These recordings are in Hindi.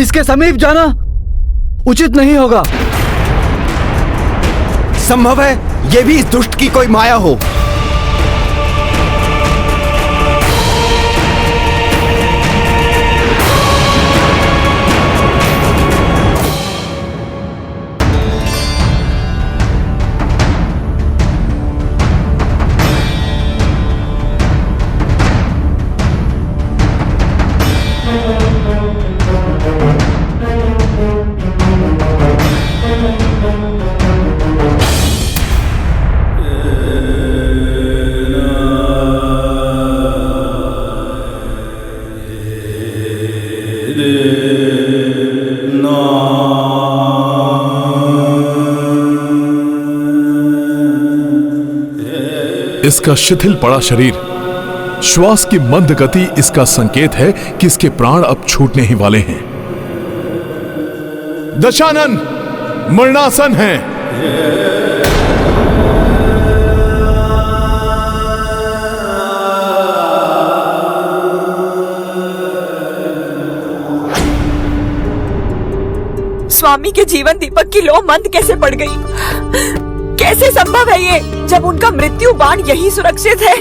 इसके समीप जाना उचित नहीं होगा। संभव है ये भी इस दुष्ट की कोई माया हो। इसका शिथिल पड़ा शरीर, श्वास की मंद गति इसका संकेत है कि इसके प्राण अब छूटने ही वाले हैं। दशानन मरणासन है। स्वामी के जीवन दीपक की लौ मंद कैसे पड़ गई? कैसे संभव है ये, जब उनका मृत्यु बाण यही सुरक्षित है?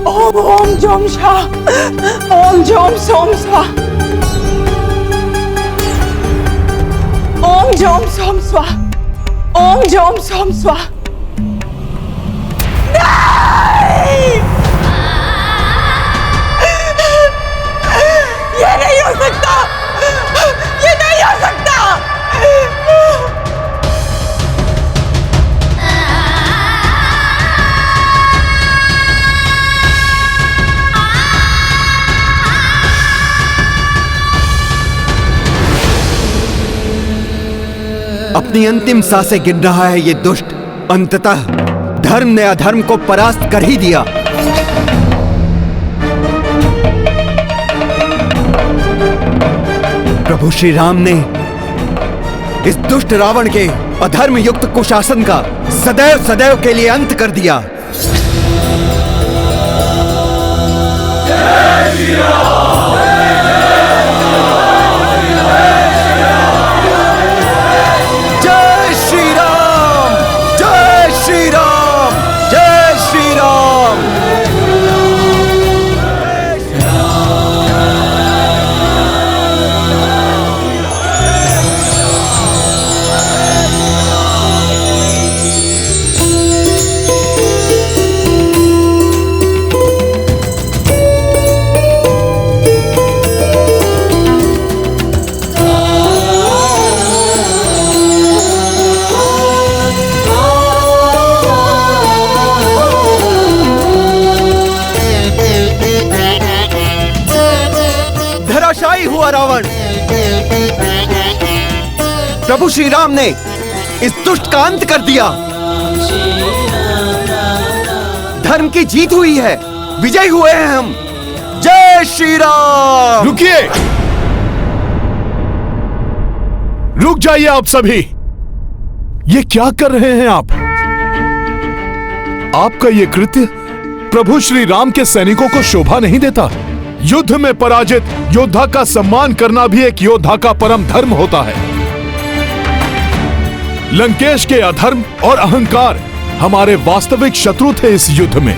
ओम ओम जोम शा, ओम जोम सोम स्वा, ओम जोम सोम स्वा, ओम जोम सोम स्वा। ये नहीं हो सकता, ये नहीं हो सकता। अपनी अंतिम सांसें गिन रहा है ये दुष्ट। अंततः धर्म ने अधर्म को परास्त कर ही दिया। प्रभु श्री राम ने इस दुष्ट रावण के अधर्म युक्त कुशासन का सदैव सदैव के लिए अंत कर दिया। जय श्री राम, जय श्री राम, जय श्री राम, जय श्री राम। हुआ रावण। प्रभु श्री राम ने इस दुष्ट का अंत कर दिया। धर्म की जीत हुई है, विजयी हुए हैं हम। जय श्री राम। रुकिए, रुक जाइए आप सभी। ये क्या कर रहे हैं आप? आपका ये कृत्य प्रभु श्री राम के सैनिकों को शोभा नहीं देता। युद्ध में पराजित योद्धा का सम्मान करना भी एक योद्धा का परम धर्म होता है। लंकेश के अधर्म और अहंकार हमारे वास्तविक शत्रु थे इस युद्ध में।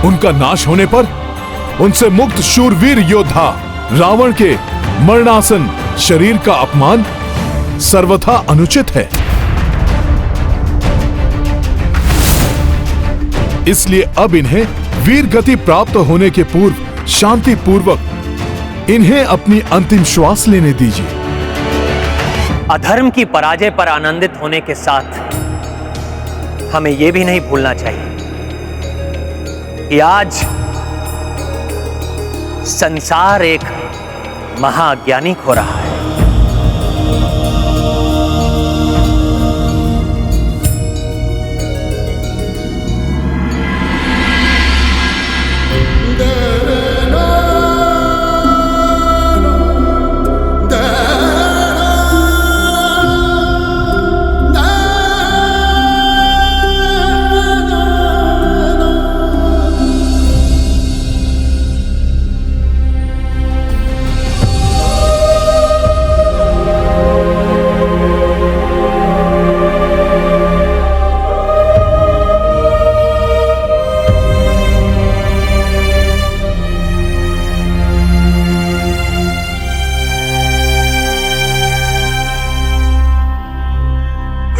उनका नाश होने पर उनसे मुक्त शूरवीर योद्धा रावण के मरणासन शरीर का अपमान सर्वथा अनुचित है। इसलिए अब इन्हें वीर गति प्राप्त होने के पूर्व शांति पूर्वक इन्हें अपनी अंतिम श्वास लेने दीजिए। अधर्म की पराजय पर आनंदित होने के साथ हमें यह भी नहीं भूलना चाहिए कि आज संसार एक महाज्ञानी खो रहा है।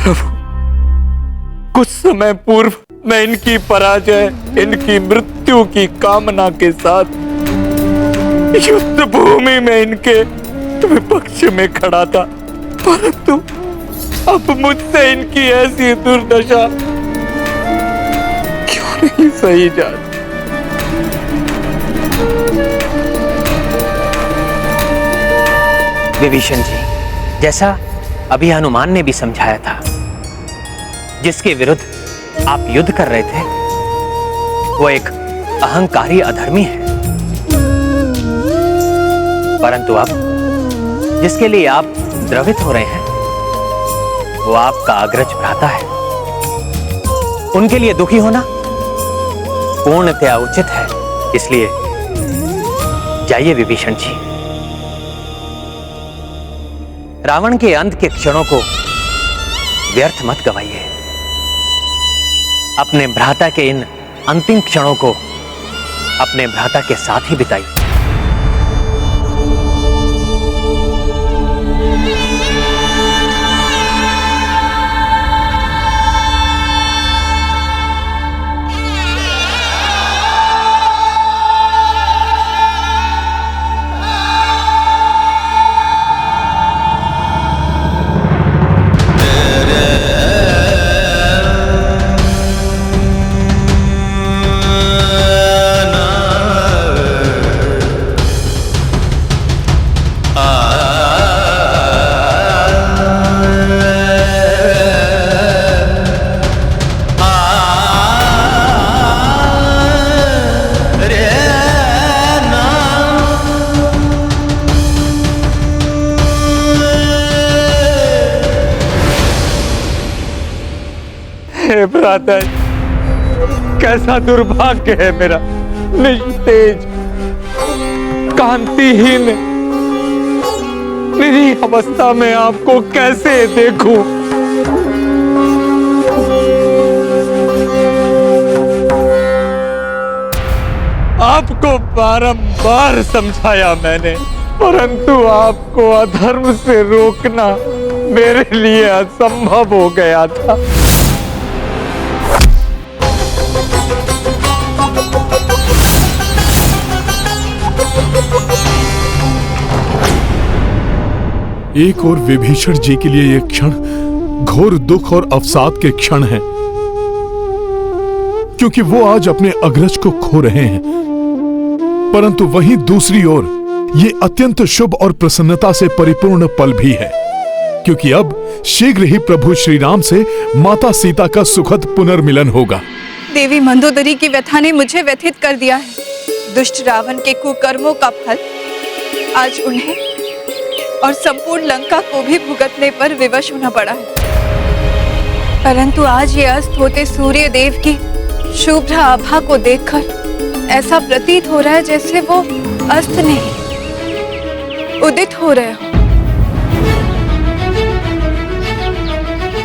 कुछ समय पूर्व मैं इनकी पराजय, इनकी मृत्यु की कामना के साथ युद्ध भूमि में इनके विपक्ष में खड़ा था, परंतु अब मुझसे इनकी ऐसी दुर्दशा क्यों नहीं सही जाती। विभीषण जी, जैसा अभी हनुमान ने भी समझाया था, जिसके विरुद्ध आप युद्ध कर रहे थे वो एक अहंकारी अधर्मी है, परंतु अब जिसके लिए आप द्रवित हो रहे हैं वो आपका अग्रज भ्राता है। उनके लिए दुखी होना पूर्णतया उचित है, इसलिए जाइए विभीषण जी। रावण के अंत के क्षणों को व्यर्थ मत गवाइए। अपने भ्राता के इन अंतिम क्षणों को अपने भ्राता के साथ ही बिताइए। हे भ्राता, कैसा दुर्भाग्य है मेरा, निस्तेज, कांतिहीन, निरीह अवस्था में आपको कैसे देखूं। आपको बारंबार समझाया मैंने, परंतु आपको अधर्म से रोकना मेरे लिए असंभव हो गया था। एक और विभीषण जी के लिए यह क्षण घोर दुख और अवसाद के क्षण हैं, क्योंकि वो आज अपने अग्रज को खो रहे हैं, परंतु वहीं दूसरी ओर ये अत्यंत शुभ और प्रसन्नता से परिपूर्ण पल भी है, क्योंकि अब शीघ्र ही प्रभु श्री राम से माता सीता का सुखद पुनर्मिलन होगा। देवी मंदोदरी की व्यथा ने मुझे व्यथित कर दिया है। दुष्ट रावण के कुकर्मों का फल आज उन्हें और संपूर्ण लंका को भी भुगतने पर विवश होना पड़ा है, परंतु आज ये अस्त होते सूर्य देव की शुभ्र आभा को देखकर ऐसा प्रतीत हो रहा है जैसे वो अस्त नहीं उदित हो रहे हो।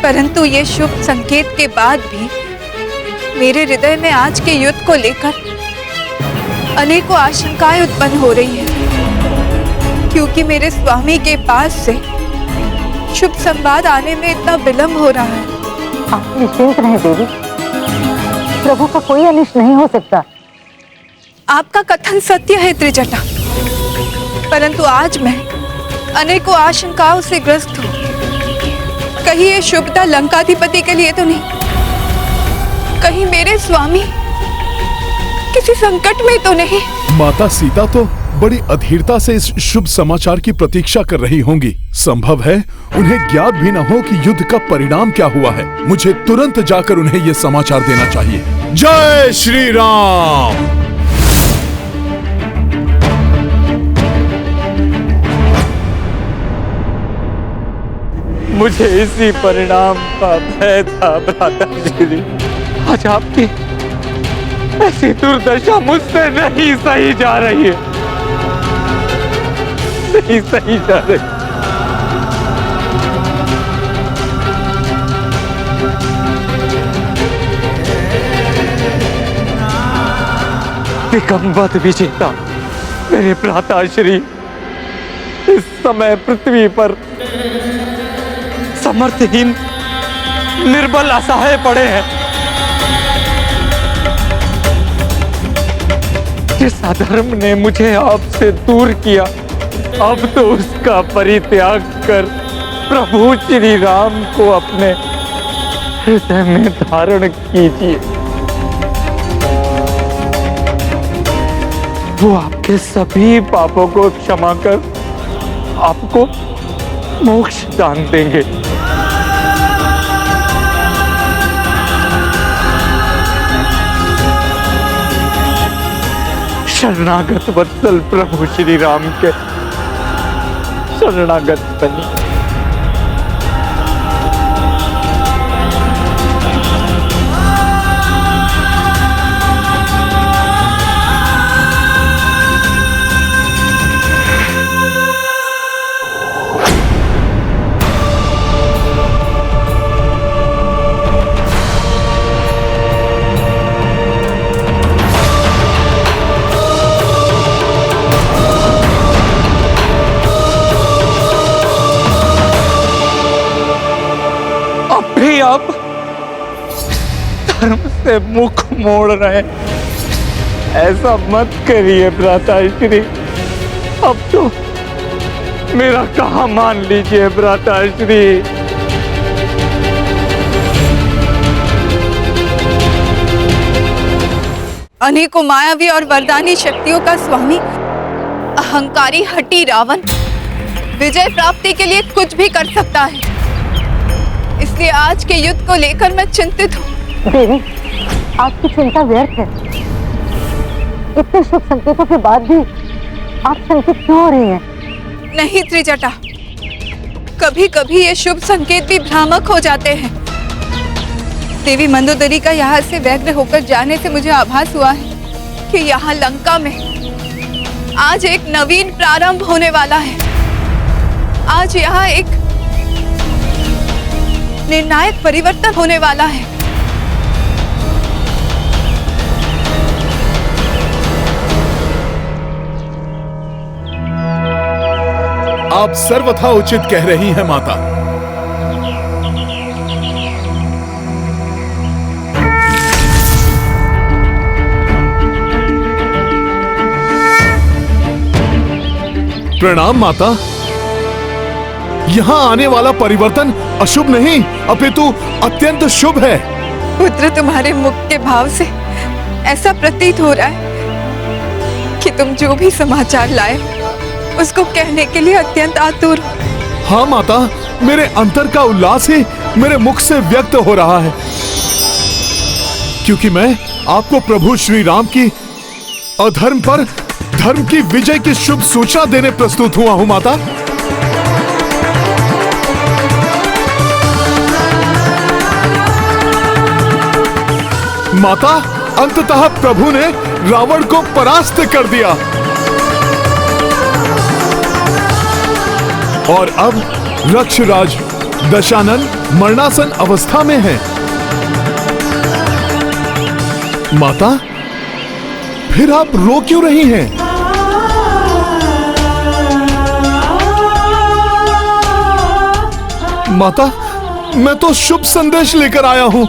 परंतु ये शुभ संकेत के बाद भी मेरे हृदय में आज के युद्ध को लेकर अनेकों आशंकाएं उत्पन्न हो रही हैं, क्योंकि मेरे स्वामी के पास से शुभ संवाद आने में इतना विलंब हो रहा है। आप निश्चिंत रहें देवी, प्रभु का कोई अनिष्ट नहीं हो सकता। आपका कथन सत्य है त्रिजटा, परंतु आज मैं अनेकों आशंकाओं से ग्रस्त हूँ। कहीं ये शुभता लंकाधिपति के लिए तो नहीं, कहीं मेरे स्वामी किसी संकट में तो नहीं। माता सीता तो बड़ी अधीरता से इस शुभ समाचार की प्रतीक्षा कर रही होंगी। संभव है उन्हें ज्ञात भी न हो कि युद्ध का परिणाम क्या हुआ है। मुझे तुरंत जाकर उन्हें यह समाचार देना चाहिए। जय श्री राम। मुझे इसी परिणाम का भय था भ्राता श्री। आज आपकी ऐसी दुर्दशा मुझसे नहीं सही जा रही है, नहीं सही जा रही। विकम्बत विजेता मेरे भ्राता श्री इस समय पृथ्वी पर समर्थहीन निर्बल असहाय पड़े हैं। जिस अधर्म ने मुझे आपसे दूर किया, अब तो उसका परित्याग कर प्रभु श्री राम को अपने हृदय में धारण कीजिए। वो आपके सभी पापों को क्षमा कर आपको मोक्ष दान देंगे। शरणागत वत्सल प्रभु श्री राम के शरणागत बनी। आप धर्म से मुख मोड़ रहे हैं। ऐसा मत करिए भ्राताश्री। अब तो मेरा कहा मान लीजिए भ्राताश्री। अनेकों मायावी और वरदानी शक्तियों का स्वामी अहंकारी हठी रावण विजय प्राप्ति के लिए कुछ भी कर सकता है। इसलिए आज के युद्ध को लेकर मैं चिंतित हूँ। देवी, आपकी चिंता व्यर्थ है। इतने शुभ संकेतों के बाद भी आप शंकित क्यों हो रही हैं? नहीं त्रिजटा, कभी कभी ये शुभ संकेत भी भ्रामक हो जाते हैं। देवी मंदोदरी का यहाँ से व्यग्र होकर जाने से मुझे आभास हुआ है कि यहाँ लंका में आज एक नवीन प्रारंभ होने वाला है। आज यहाँ एक निर्णायक परिवर्तन होने वाला है। आप सर्वथा उचित कह रही हैं माता। प्रणाम माता। यहाँ आने वाला परिवर्तन अशुभ नहीं अपितु अत्यंत शुभ है। पुत्र, तुम्हारे मुख के भाव से ऐसा प्रतीत हो रहा है कि तुम जो भी समाचार लाए उसको कहने के लिए अत्यंत आतुर हो। हाँ माता, मेरे अंतर का उल्लास ही मेरे मुख से व्यक्त हो रहा है, क्योंकि मैं आपको प्रभु श्री राम की अधर्म पर धर्म की विजय की शुभ सूचना देने प्रस्तुत हुआ हूं माता। माता, अंततः प्रभु ने रावण को परास्त कर दिया और अब रक्षराज दशानन मरणासन अवस्था में है। माता, फिर आप रो क्यों रही हैं? माता, मैं तो शुभ संदेश लेकर आया हूं,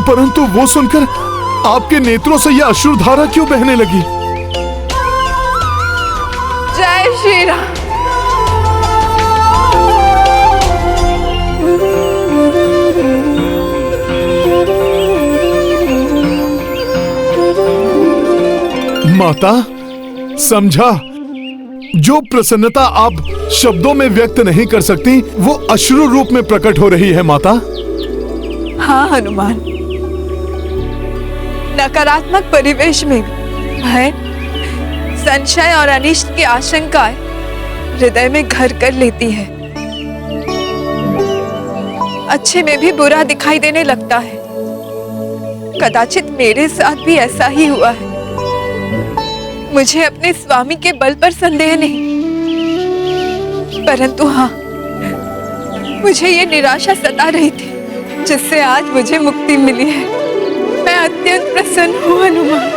परंतु वो सुनकर आपके नेत्रों से यह अश्रुधारा क्यों बहने लगी? जय श्री राम। माता, समझा, जो प्रसन्नता आप शब्दों में व्यक्त नहीं कर सकती वो अश्रु रूप में प्रकट हो रही है माता। हाँ हनुमान, नकारात्मक परिवेश में भय, संशय और अनिष्ट की आशंकाएं हृदय में घर कर लेती है। अच्छे में भी बुरा दिखाई देने लगता है। कदाचित मेरे साथ भी ऐसा ही हुआ है। मुझे अपने स्वामी के बल पर संदेह नहीं, परंतु हाँ, मुझे ये निराशा सता रही थी जिससे आज मुझे मुक्ति मिली है। मैं अत्यंत प्रसन्न हूँ हनुमान,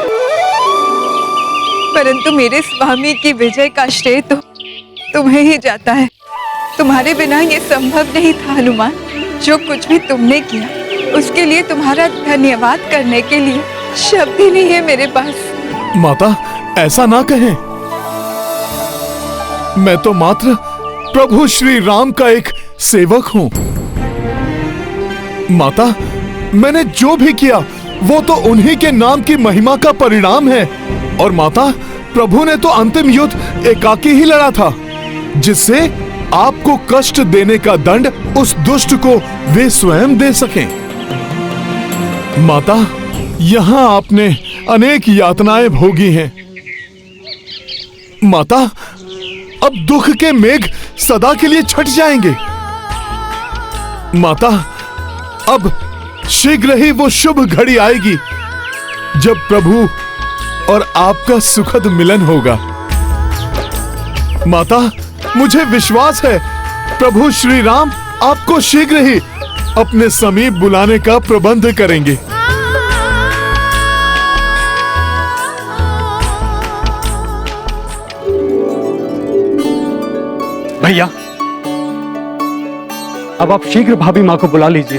परंतु मेरे स्वामी की विजय का श्रेय तो तुम्हें ही जाता है। तुम्हारे बिना ये संभव नहीं था हनुमान। जो कुछ भी तुमने किया उसके लिए तुम्हारा धन्यवाद करने के लिए शब्द ही नहीं है मेरे पास। माता, ऐसा ना कहें। मैं तो मात्र प्रभु श्री राम का एक सेवक हूं। माता, मैंने जो भी किया वो तो उन्हीं के नाम की महिमा का परिणाम है। और माता, प्रभु ने तो अंतिम युद्ध एकाकी ही लड़ा था, जिससे आपको कष्ट देने का दंड उस दुष्ट को वे स्वयं दे सकें। माता, यहां आपने अनेक यातनाएं भोगी हैं। माता, अब दुख के मेघ सदा के लिए छट जाएंगे। माता, अब शीघ्र ही वो शुभ घड़ी आएगी जब प्रभु और आपका सुखद मिलन होगा। माता, मुझे विश्वास है प्रभु श्री राम आपको शीघ्र ही अपने समीप बुलाने का प्रबंध करेंगे। भैया, अब आप शीघ्र भाभी मां को बुला लीजिए।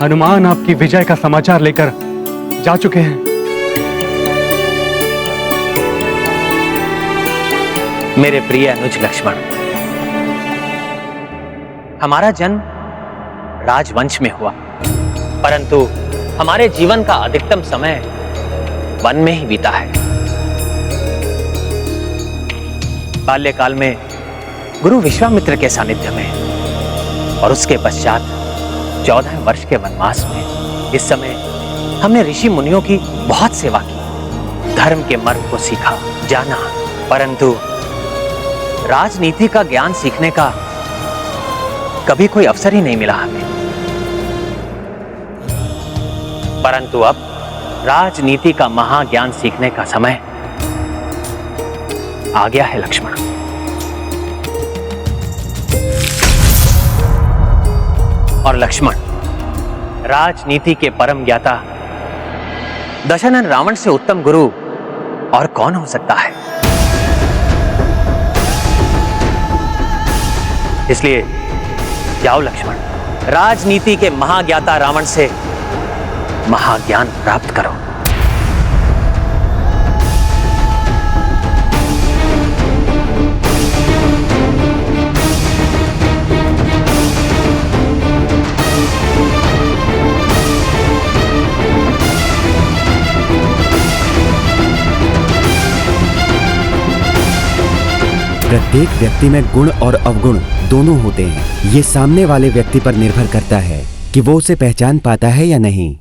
हनुमान आपकी विजय का समाचार लेकर जा चुके हैं। मेरे प्रिय अनुज लक्ष्मण, हमारा जन्म राजवंश में हुआ, परंतु हमारे जीवन का अधिकतम समय वन में ही बीता है। बाल्यकाल में गुरु विश्वामित्र के सानिध्य में और उसके पश्चात 14 वर्ष के वनवास में इस समय हमने ऋषि मुनियों की बहुत सेवा की, धर्म के मर्म को सीखा, जाना, परंतु राजनीति का ज्ञान सीखने का कभी कोई अवसर ही नहीं मिला हमें। परंतु अब राजनीति का महाज्ञान सीखने का समय आ गया है लक्ष्मण। और लक्ष्मण, राजनीति के परम ज्ञाता दशरथ रावण से उत्तम गुरु और कौन हो सकता है। इसलिए जाओ लक्ष्मण, राजनीति के महाज्ञाता रावण से महाज्ञान प्राप्त करो। प्रत्येक व्यक्ति में गुण और अवगुण दोनों होते हैं। ये सामने वाले व्यक्ति पर निर्भर करता है कि वो उसे पहचान पाता है या नहीं।